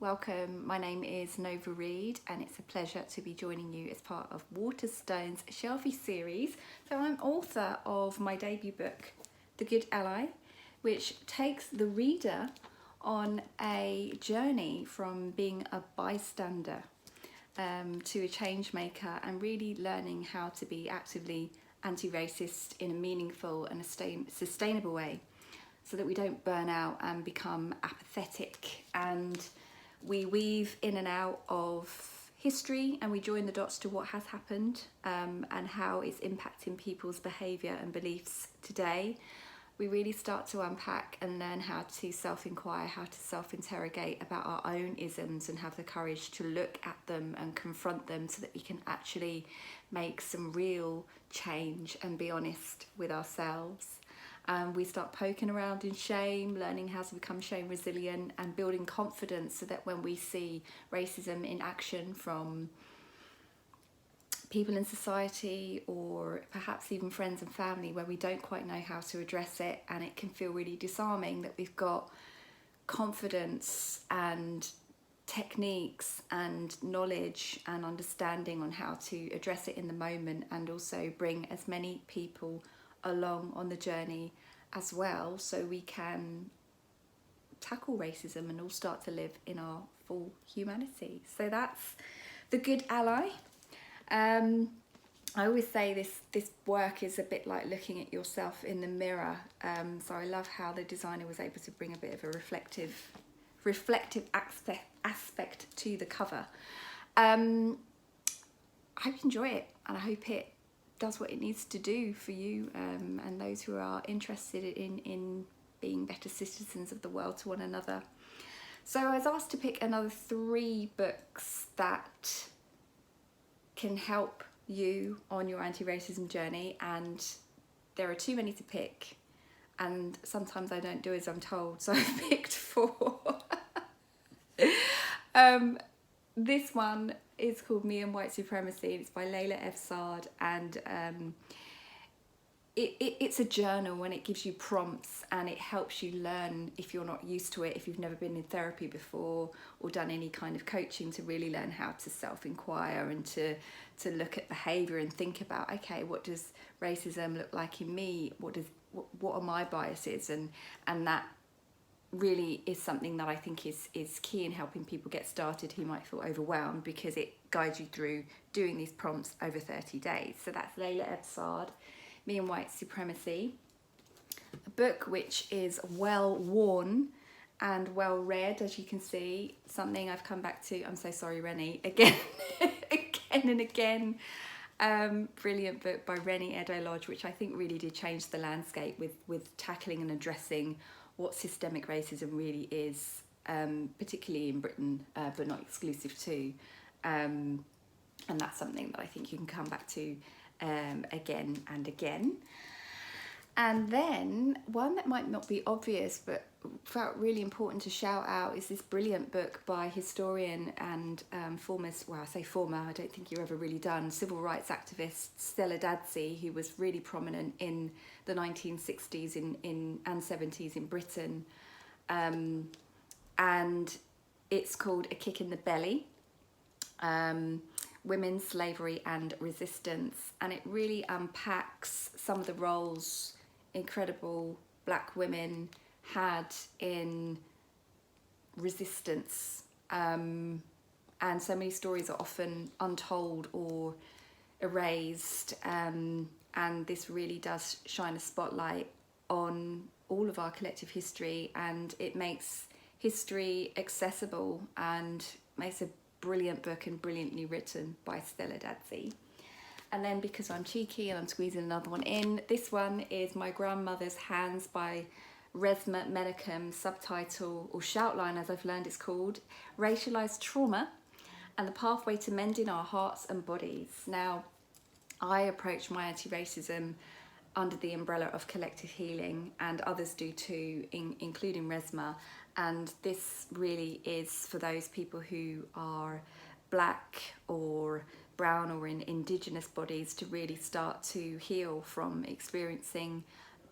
welcome. My name is Nova Reid and it's a pleasure to be joining you as part of Waterstone's Shelfie series. So I'm author of my debut book, The Good Ally, which takes the reader on a journey from being a bystander to a change maker and really learning how to be actively anti-racist in a meaningful and a sustainable way, so that we don't burn out and become apathetic. And we weave in and out of history and we join the dots to what has happened and how it's impacting people's behaviour and beliefs today. We really start to unpack and learn how to self-inquire, how to self-interrogate about our own isms and have the courage to look at them and confront them so that we can actually make some real change and be honest with ourselves. We start poking around in shame, learning how to become shame resilient and building confidence so that when we see racism in action from people in society or perhaps even friends and family where we don't quite know how to address it and it can feel really disarming, that we've got confidence and techniques and knowledge and understanding on how to address it in the moment and also bring as many people along on the journey as well, so we can tackle racism and all start to live in our full humanity. So that's The Good Ally. I always say this work is a bit like looking at yourself in the mirror, so I love how the designer was able to bring a bit of a reflective aspect to the cover. I hope you enjoy it and I hope it does what it needs to do for you and those who are interested in being better citizens of the world to one another. So I was asked to pick another 3 books that can help you on your anti-racism journey, and there are too many to pick and sometimes I don't do as I'm told, so I've picked 4. This one is called Me and White Supremacy. It's by Layla F. Saad, and it's a journal and it gives you prompts and it helps you learn, if you're not used to it, if you've never been in therapy before or done any kind of coaching, to really learn how to self-inquire and to look at behaviour and think about, okay, what does racism look like in me? What are my biases? And that really is something that I think is key in helping people get started who might feel overwhelmed, because it guides you through doing these prompts over 30 days. So that's Layla F. Saad, Me and White Supremacy, a book which is well worn and well read, as you can see, something I've come back to, I'm so sorry Rennie, again and again. Brilliant book by Rennie Edo-Lodge, which I think really did change the landscape with tackling and addressing what systemic racism really is, particularly in Britain, but not exclusive to. And that's something that I think you can come back to again and again. And then one that might not be obvious but felt really important to shout out is this brilliant book by historian and former, well I say former, I don't think you're ever really done, civil rights activist Stella Dadsey, who was really prominent in the 1960s and 70s in Britain. And it's called A Kick in the Belly, Women, Slavery and Resistance, and it really unpacks some of the roles incredible black women had in resistance, and so many stories are often untold or erased, and this really does shine a spotlight on all of our collective history, and it makes history accessible and makes a brilliant book and brilliantly written by Stella Dadsey. And then, because I'm cheeky and I'm squeezing another one in, this one is My Grandmother's Hands by Resmaa Menakem, subtitle, or shoutline as I've learned it's called, Racialized Trauma and the Pathway to Mending Our Hearts and Bodies. Now, I approach my anti-racism under the umbrella of collective healing, and others do too, including Resmaa, and this really is for those people who are black or brown or in indigenous bodies to really start to heal from experiencing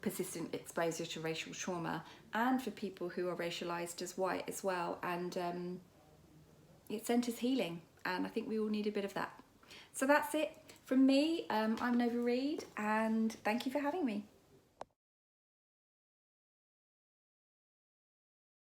persistent exposure to racial trauma, and for people who are racialized as white as well. And it centers healing, and I think we all need a bit of that. So that's it from me. I'm Nova Reid, and thank you for having me.